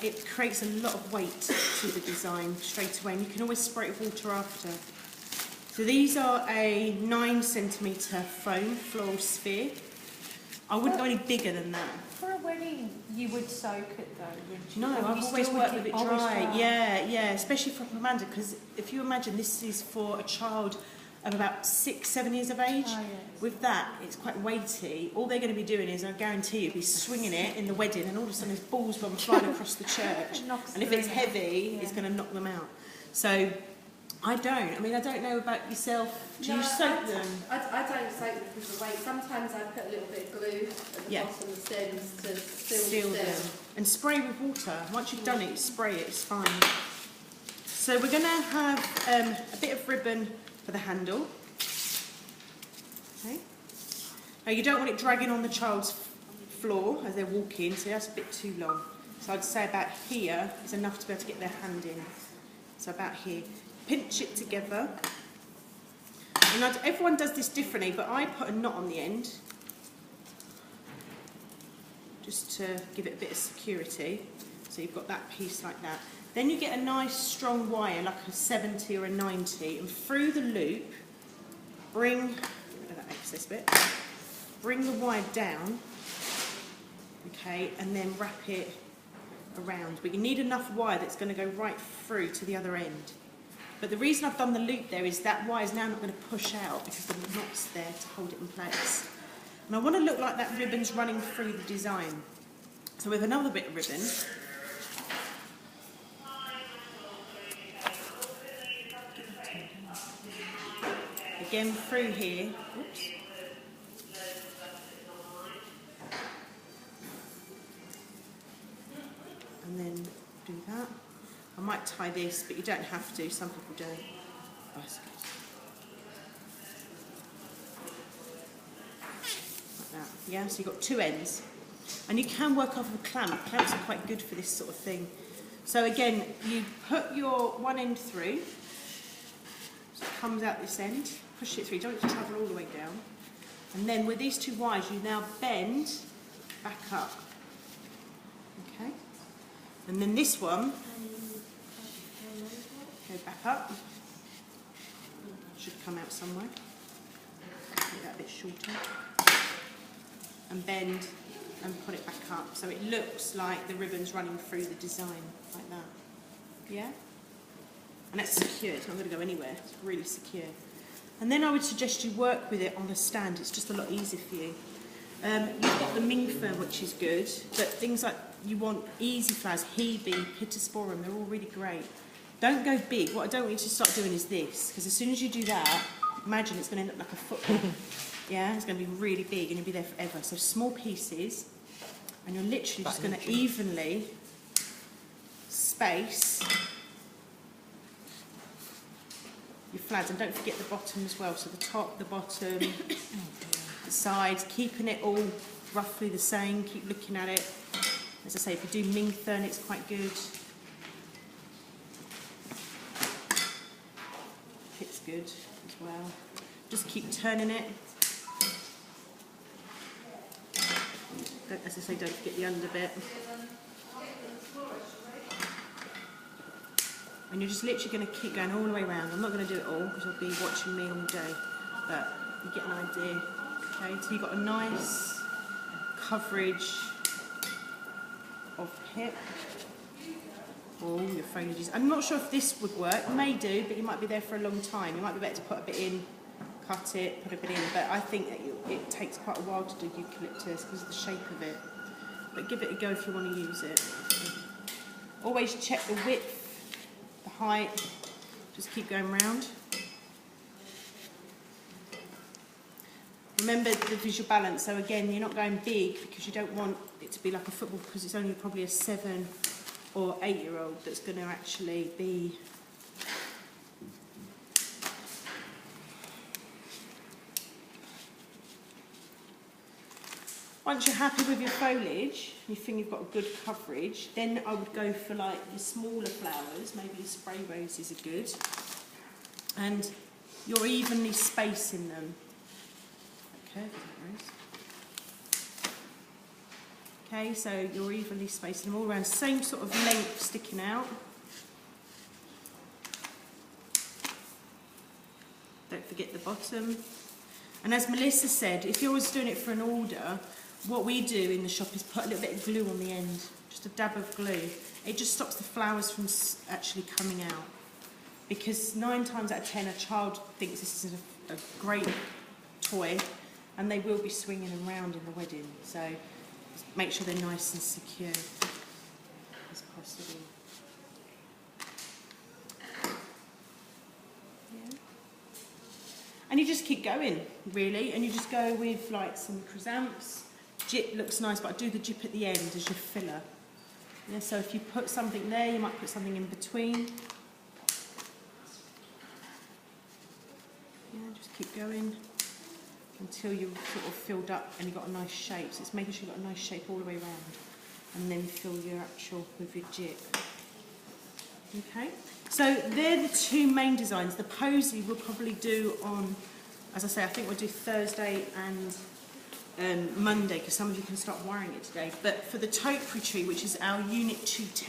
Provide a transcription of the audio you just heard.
it creates a lot of weight to the design straight away, and you can always spray it with water after. So these are a 9cm foam floral sphere. I wouldn't go any bigger than that. For a wedding, you would soak it though, wouldn't you? No, Or I've you always still worked would with it always dry. Yeah, especially for Pomander, because if you imagine this is for a child of about 6-7 years of age. Oh, yes. With that, it's quite weighty. All they're going to be doing is, I guarantee you, be swinging it in the wedding, and all of a sudden there's balls gone flying across the church. And if it's heavy, it's going to knock them out. So I don't know about yourself. Do you soak them? I don't soak them because of the weight. Sometimes I put a little bit of glue at the bottom of the stems to seal them. And spray with water. Once you've done it, spray it, it's fine. So we're going to have a bit of ribbon for the handle. Okay. Now you don't want it dragging on the child's floor as they're walking, so that's a bit too long. So I'd say about here is enough to be able to get their hand in. So about here. Pinch it together. And everyone does this differently, but I put a knot on the end just to give it a bit of security. So you've got that piece like that. Then you get a nice strong wire, like a 70 or a 90, and through the loop, bring, get rid of that excess bit, bring the wire down, okay, and then wrap it around. But you need enough wire that's going to go right through to the other end. But the reason I've done the loop there is that wire is now not going to push out because the knot's there to hold it in place. And I want to look like that ribbon's running through the design. So with another bit of ribbon, again through here, oops. And then do that. I might tie this, but you don't have to, some people don't. Oh, that's good. Like that, yeah, so you've got two ends. And you can work off of a clamp. Clamps are quite good for this sort of thing. So again, you put your one end through, so it comes out this end, push it through, you don't want it to travel all the way down. And then with these two wires, you now bend back up. Okay? And then this one, go back up, should come out somewhere, make that a bit shorter, and bend and put it back up so it looks like the ribbon's running through the design, like that, yeah? And that's secure, it's not going to go anywhere, it's really secure. And then I would suggest you work with it on a stand, it's just a lot easier for you. You've got the Ming Fern, which is good, but things like you want easy flowers, hebe, pittosporum, they're all really great. Don't go big. What I don't want you to start doing is this, because as soon as you do that, imagine it's going to end up like a football. Yeah, it's going to be really big and you'll be there forever. So small pieces, and you're literally just going to evenly space your flowers. And don't forget the bottom as well. So the top, the bottom, the sides, keeping it all roughly the same. Keep looking at it. As I say, if you do Ming Fern, it's quite good. It's good as well. Just keep turning it. As I say, don't forget the under bit. And you're just literally going to keep going all the way around. I'm not going to do it all because you'll be watching me all day, but you get an idea. Okay, so you've got a nice coverage of pip. All your foliages. I'm not sure if this would work. It may do, but you might be there for a long time. You might be better to put a bit in, cut it, put a bit in. But I think that it takes quite a while to do eucalyptus because of the shape of it. But give it a go if you want to use it. Always check the width, the height. Just keep going round. Remember the visual balance. So again, you're not going big because you don't want it to be like a football because it's only probably a 7- or 8-year-old that's going to actually be once you're happy with your foliage, you think you've got a good coverage, then I would go for like your smaller flowers, maybe your spray roses are good, and you're evenly spacing them. Okay, Okay, so you're evenly spacing them all around, same sort of length sticking out. Don't forget the bottom. And as Melissa said, if you're always doing it for an order, what we do in the shop is put a little bit of glue on the end, just a dab of glue. It just stops the flowers from actually coming out. Because 9 times out of 10 a child thinks this is a great toy and they will be swinging around in the wedding. So make sure they're nice and secure as possible. Yeah. And you just keep going, really, and you just go with like some chrysanthemums. Jip looks nice, but I do the jip at the end as your filler. Yeah, so if you put something there, you might put something in between. Yeah, just keep going until you're sort of filled up and you've got a nice shape. So it's making sure you've got a nice shape all the way around, and then fill your actual with your jip. Okay, so they're the 2 main designs. The posy we'll probably do on, as I say, I think we'll do Thursday and Monday, because some of you can start wiring it today. But for the topiary tree, which is our unit 210,